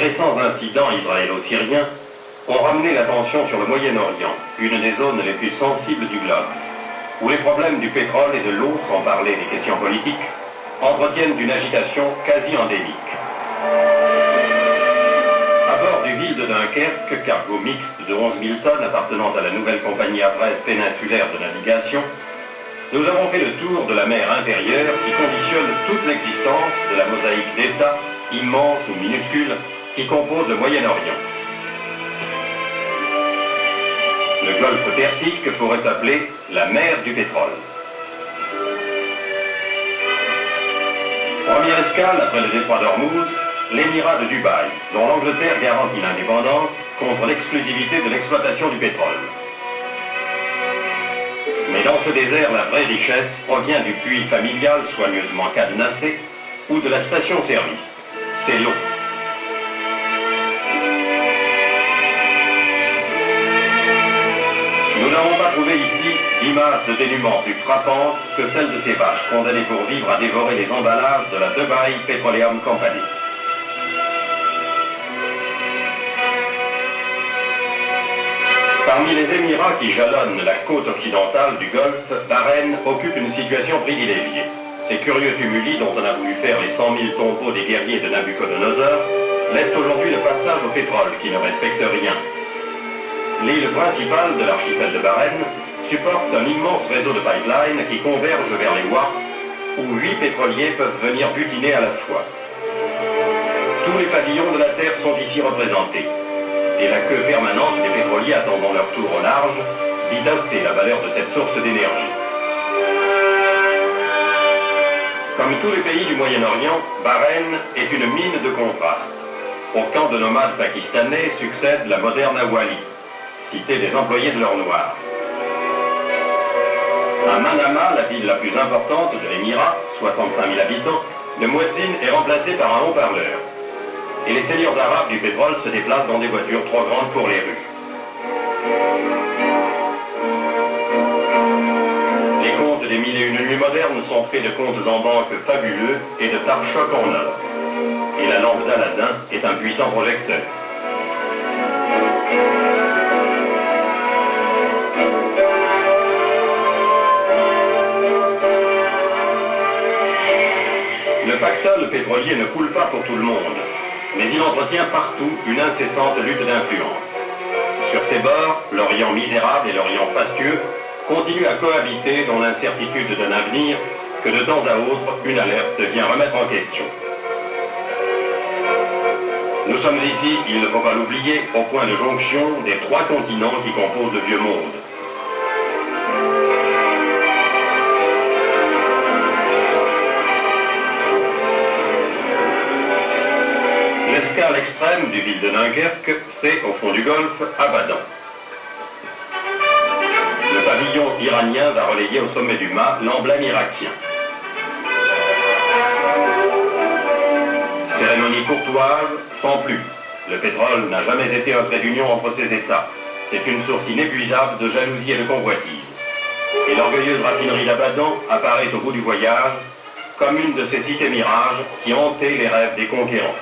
récents incidents israélo-syriens ont ramené l'attention sur le Moyen-Orient, une des zones les plus sensibles du globe, où les problèmes du pétrole et de l'eau, sans parler des questions politiques, entretiennent une agitation quasi endémique. À bord du ville de Dunkerque, cargo mixte de 11 000 tonnes appartenant à la nouvelle compagnie à Brest péninsulaire de navigation, nous avons fait le tour de la mer intérieure qui conditionne toute l'existence de la mosaïque d'États, immense ou minuscule, qui compose le Moyen-Orient. Le golfe Persique pourrait s'appeler la mer du pétrole. Première escale après le détroit d'Ormuz, l'émirat de Dubaï, dont l'Angleterre garantit l'indépendance contre l'exclusivité de l'exploitation du pétrole. Mais dans ce désert, la vraie richesse provient du puits familial soigneusement cadenassé ou de la station-service. C'est l'eau. Nous n'avons pas trouvé ici d'image de dénuement plus frappante que celle de ces vaches condamnées pour vivre à dévorer les emballages de la Dubai Petroleum Company. Parmi les Émirats qui jalonnent la côte occidentale du Golfe, Bahreïn occupe une situation privilégiée. Ces curieux tumuli dont on a voulu faire les 100 000 tombeaux des guerriers de Nabucodonosor laissent aujourd'hui le passage au pétrole qui ne respecte rien. L'île principale de l'archipel de Bahreïn supporte un immense réseau de pipelines qui converge vers les Ouars, où 8 pétroliers peuvent venir butiner à la fois. Tous les pavillons de la Terre sont ici représentés, et la queue permanente des pétroliers attendant leur tour au large dit assez la valeur de cette source d'énergie. Comme tous les pays du Moyen-Orient, Bahreïn est une mine de contraste. Au camp de nomades pakistanais succède la moderne Awali, cité des employés de l'or noir. À Manama, la ville la plus importante de l'Émirat, 65 000 habitants, le muezzin est remplacé par un haut-parleur. Et les seigneurs arabes du pétrole se déplacent dans des voitures trop grandes pour les rues. Les contes des 1001 nuits modernes sont faits de comptes en banque fabuleux et de pare-chocs en or. Et la lampe d'Aladin est un puissant projecteur. Le pactole pétrolier ne coule pas pour tout le monde, mais il entretient partout une incessante lutte d'influence. Sur ses bords, l'Orient misérable et l'Orient fastueux continuent à cohabiter dans l'incertitude d'un avenir que de temps à autre, une alerte vient remettre en question. Nous sommes ici, il ne faut pas l'oublier, au point de jonction des 3 continents qui composent le vieux monde. L'escale extrême du ville de Dunkerque, c'est, au fond du Golfe, Abadan. Le pavillon iranien va relayer au sommet du mât l'emblème irakien. Cérémonie courtoise, sans plus. Le pétrole n'a jamais été un trait d'union entre ces États. C'est une source inépuisable de jalousie et de convoitise. Et l'orgueilleuse raffinerie d'Abadan apparaît au bout du voyage comme une de ces cités mirages qui hantaient les rêves des conquérants.